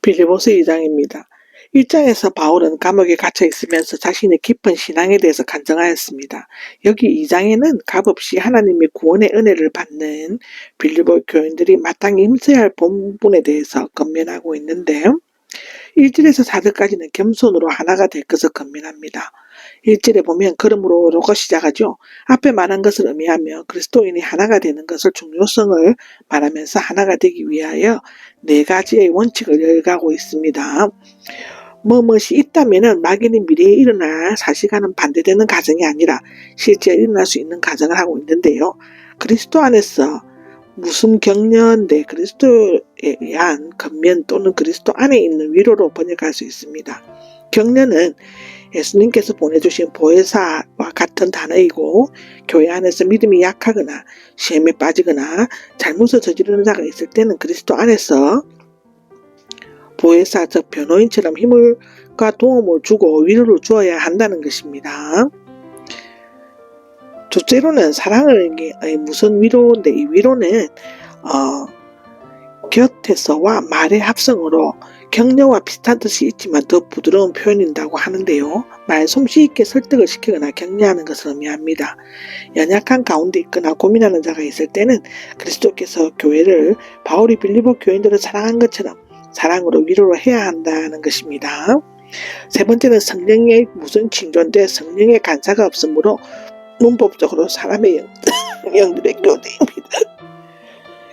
빌립보서 2장입니다. 1장에서 바울은 감옥에 갇혀 있으면서 자신의 깊은 신앙에 대해서 간증하였습니다. 여기 2장에는 값없이 하나님의 구원의 은혜를 받는 빌립보 교인들이 마땅히 힘써야 할 본분에 대해서 권면하고 있는데 1절에서 4절까지는 겸손으로 하나가 될 것을 권면합니다. 1절에 보면 그러므로가 시작하죠. 앞에 말한 것을 의미하며 그리스도인이 하나가 되는 것을 중요성을 말하면서 하나가 되기 위하여 네 가지의 원칙을 열어가고 있습니다. 무엇이 있다면은 막연히 미래에 일어날 사실과는 반대되는 가정이 아니라 실제 일어날 수 있는 가정을 하고 있는데요. 그리스도 안에서 무슨 격려인데 그리스도에 의한 겉면 또는 그리스도 안에 있는 위로로 번역할 수 있습니다. 격려는 예수님께서 보내주신 보혜사와 같은 단어이고 교회 안에서 믿음이 약하거나 시험에 빠지거나 잘못을 저지르는 자가 있을 때는 그리스도 안에서 보혜사 즉 변호인처럼 힘과 도움을 주고 위로를 주어야 한다는 것입니다. 둘째로는 사랑을 무슨 위로인데 이 위로는 곁에서와 말의 합성으로 격려와 비슷한 뜻이 있지만 더 부드러운 표현인다고 하는데요. 말 솜씨 있게 설득을 시키거나 격려하는 것을 의미합니다. 연약한 가운데 있거나 고민하는 자가 있을 때는 그리스도께서 교회를 바울이 빌립보 교인들을 사랑한 것처럼 사랑으로 위로를 해야 한다는 것입니다. 세 번째는 성령의 무슨 징조인데 성령의 간사가 없으므로 문법적으로 사람의 영들의 교대입니다.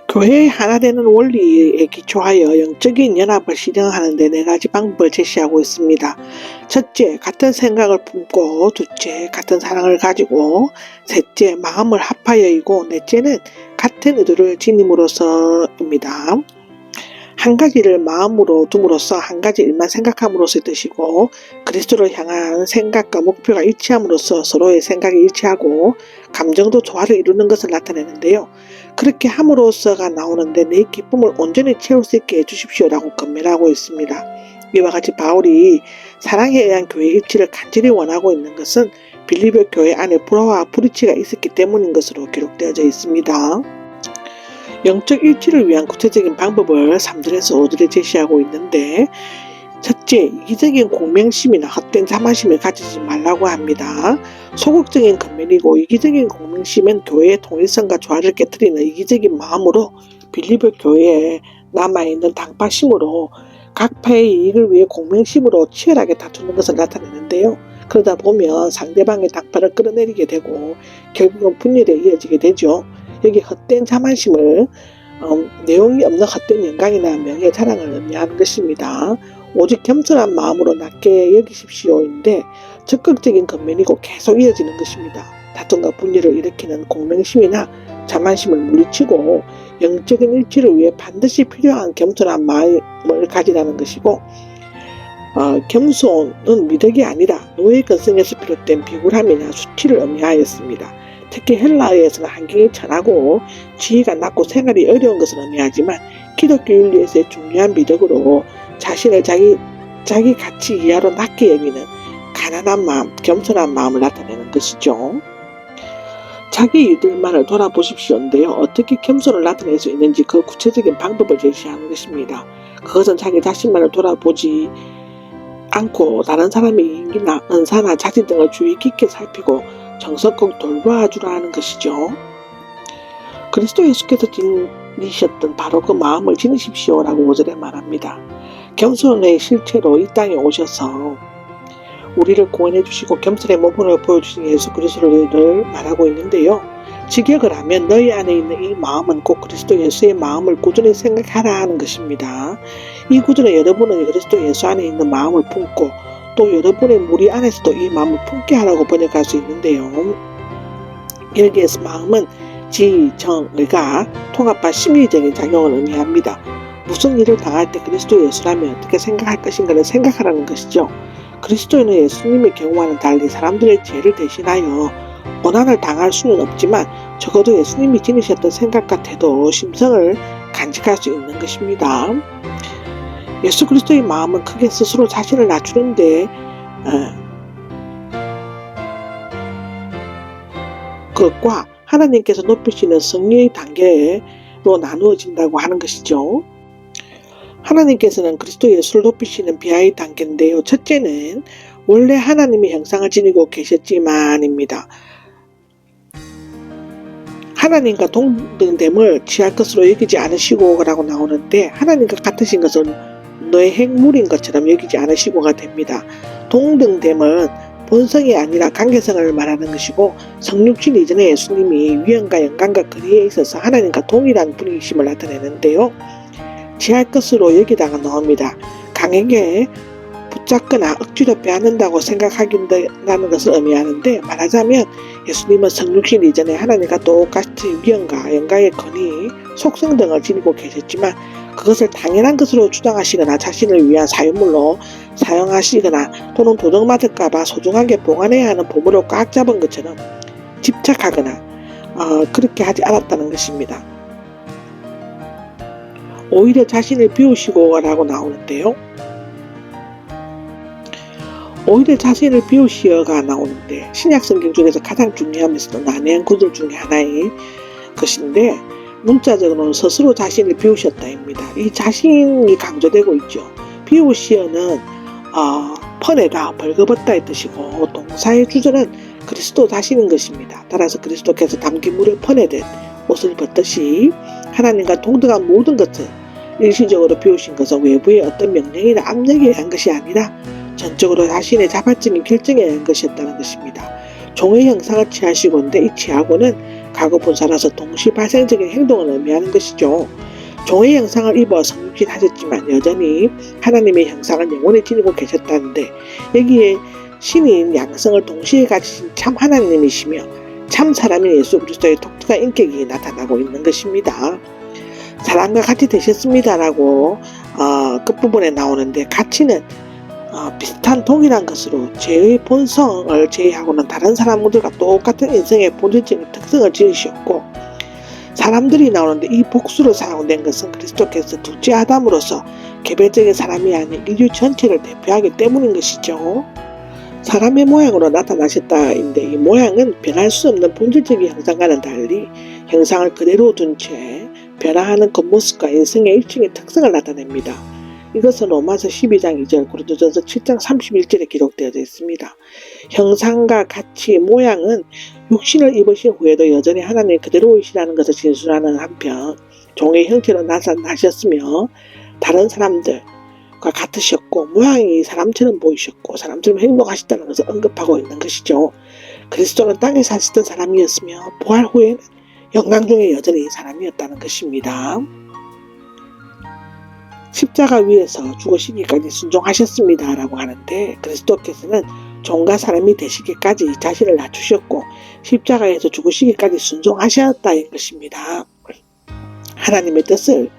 교회의 하나 되는 원리에 기초하여 영적인 연합을 실현하는 데 네 가지 방법을 제시하고 있습니다. 첫째, 같은 생각을 품고, 둘째, 같은 사랑을 가지고, 셋째, 마음을 합하여이고, 넷째는 같은 의도를 지님으로써입니다. 한 가지를 마음으로 둠으로써 한 가지 일만 생각함으로써의 뜻이고 그리스도를 향한 생각과 목표가 일치함으로써 서로의 생각이 일치하고 감정도 조화를 이루는 것을 나타내는데요. 그렇게 함으로써가 나오는데 내 기쁨을 온전히 채울 수 있게 해주십시오라고 권면하고 있습니다. 이와 같이 바울이 사랑에 의한 교회 일치를 간절히 원하고 있는 것은 빌립보 교회 안에 불화와 불일치가 있었기 때문인 것으로 기록되어져 있습니다. 영적 일치를 위한 구체적인 방법을 3절에서 5절에 제시하고 있는데 첫째, 이기적인 공명심이나 헛된 자만심을 가지지 말라고 합니다. 소극적인 권면이고 이기적인 공명심은 교회의 통일성과 조화를 깨뜨리는 이기적인 마음으로 빌립보 교회에 남아있는 당파심으로 각파의 이익을 위해 공명심으로 치열하게 다투는 것을 나타내는데요. 그러다 보면 상대방의 당파를 끌어내리게 되고 결국은 분열에 이어지게 되죠. 여기 헛된 자만심을 내용이 없는 헛된 영광이나 명예 자랑을 의미하는 것입니다. 오직 겸손한 마음으로 낮게 여기십시오인데 적극적인 겉면이고 계속 이어지는 것입니다. 다툼과 분열을 일으키는 공명심이나 자만심을 물리치고 영적인 일치를 위해 반드시 필요한 겸손한 마음을 가지라는 것이고 겸손은 미덕이 아니라 노예 근성에서 비롯된 비굴함이나 수치를 의미하였습니다. 특히 헬라어에서는 환경이 천하고 지위가 낮고 생활이 어려운 것을 의미하지만 기독교 윤리에서의 중요한 미덕으로 자신을 자기 가치 이하로 낮게 여기는 가난한 마음, 겸손한 마음을 나타내는 것이죠. 자기 일들만을 돌아보십시오인데요. 어떻게 겸손을 나타낼 수 있는지 그 구체적인 방법을 제시하는 것입니다. 그것은 자기 자신만을 돌아보지 않고 다른 사람의 이익이나 은사나 자질 등을 주의 깊게 살피고 정성껏 돌봐주라는 것이죠. 그리스도 예수께서 지니셨던 바로 그 마음을 지니십시오라고 5절에 말합니다. 겸손의 실체로 이 땅에 오셔서 우리를 구원해 주시고 겸손의 모범을 보여주신 예수 그리스도를 말하고 있는데요. 직역을 하면 너희 안에 있는 이 마음은 곧 그리스도 예수의 마음을 꾸준히 생각하라 하는 것입니다. 이 구절에 여러분은 그리스도 예수 안에 있는 마음을 품고 또 여러분의 무리 안에서도 이 마음을 품게 하라고 번역할 수 있는데요. 여기에서 마음은 지, 정, 의가 통합한 심리적인 작용을 의미합니다. 무슨 일을 당할 때 그리스도 예수라면 어떻게 생각할 것인가를 생각하라는 것이죠. 그리스도인은 예수님의 경우와는 달리 사람들의 죄를 대신하여 고난을 당할 수는 없지만 적어도 예수님이 지니셨던 생각과 태도, 심성을 간직할 수 있는 것입니다. 예수 그리스도의 마음은 크게 스스로 자신을 낮추는데 그것과 하나님께서 높이시는 성령의 단계로 나누어진다고 하는 것이죠. 하나님께서는 그리스도 예수를 높이시는 비하의 단계인데요. 첫째는 원래 하나님의 형상을 지니고 계셨지만입니다. 하나님과 동등됨을 취할 것으로 여기지 않으시고 라고 나오는데, 하나님과 같으신 것은 너의 핵물인 것처럼 여기지 않으시고가 됩니다. 동등됨은 본성이 아니라 관계성을 말하는 것이고, 성육신 이전에 예수님이 위엄과 영광과 거리에 있어서 하나님과 동일한 분이심을 나타내는데요. 취할 것으로 여기다가 나옵니다. 강에게 붙잡거나 억지로 빼앗는다고 생각하긴다는 것을 의미하는데, 말하자면 예수님은 성육신 이전에 하나님과 똑같이 위엄과 영광의 권위, 속성 등을 지니고 계셨지만, 그것을 당연한 것으로 주장하시거나 자신을 위한 사유물로 사용하시거나 또는 도둑맞을까봐 소중하게 보관해야 하는 보물을 꽉 잡은 것처럼 집착하거나 그렇게 하지 않았다는 것입니다. 오히려 자신을 비우시고 라고 나오는데요. 오히려 자신을 비우시어가 나오는데, 신약 성경 중에서 가장 중요하면서도 난해한 구절 중에 하나의 것인데, 문자적으로는 스스로 자신을 비우셨다입니다. 이 자신이 강조되고 있죠. 비우시어는 퍼내다, 벌거벗다의 뜻이고, 동사의 주절은 그리스도 자신인 것입니다. 따라서 그리스도께서 담긴 물을 퍼내듯 옷을 벗듯이 하나님과 동등한 모든 것을 일시적으로 비우신 것은 외부의 어떤 명령이나 압력에 의한 것이 아니라 전적으로 자신의 자발적인 결정에 의한 것이었다는 것입니다. 종의 형상을 취하시고인데, 이 취하고는 과거 분사라서 동시 발생적인 행동을 의미하는 것이죠. 종의 형상을 입어 성육신 하셨지만 여전히 하나님의 형상을 영원히 지니고 계셨다는데, 여기에 신인 양성을 동시에 가지신 참 하나님이시며 참 사람인 예수 그리스도의 독특한 인격이 나타나고 있는 것입니다. 사람과 같이 되셨습니다라고 끝부분에 나오는데, 같이는 비슷한 동일한 것으로 죄의 본성을 제외하고는 다른 사람들과 똑같은 인생의 본질적인 특성을 지으셨고, 사람들이 나오는데 이 복수로 사용된 것은 그리스도께서 둘째 아담으로서 개별적인 사람이 아닌 인류 전체를 대표하기 때문인 것이죠. 사람의 모양으로 나타나셨다인데, 이 모양은 변할 수 없는 본질적인 형상과는 달리 형상을 그대로 둔 채 변화하는 겉모습과 인생의 일종의 특성을 나타냅니다. 이것은 로마서 12장 2절, 고린도전서 7장 31절에 기록되어 있습니다. 형상과 같이 모양은 육신을 입으신 후에도 여전히 하나님 그대로이시라는 것을 진술하는 한편, 종의 형태로 나타나셨으며 다른 사람들과 같으셨고 모양이 사람처럼 보이셨고 사람처럼 행동하셨다는 것을 언급하고 있는 것이죠. 그리스도는 땅에 사시던 사람이었으며 부활 후에는 영광 중에 여전히 사람이었다는 것입니다. 십자가 위에서 죽으시기까지 순종하셨습니다 라고 하는데, 그리스도께서는 종과 사람이 되시기까지 자신을 낮추셨고 십자가에서 죽으시기까지 순종하셨다는 것입니다. 하나님의 뜻을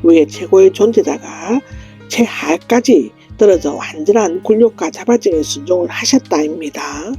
위해 최고의 존재자가 최하까지 떨어져 완전한 굴욕과 자발적인 순종을 하셨다입니다.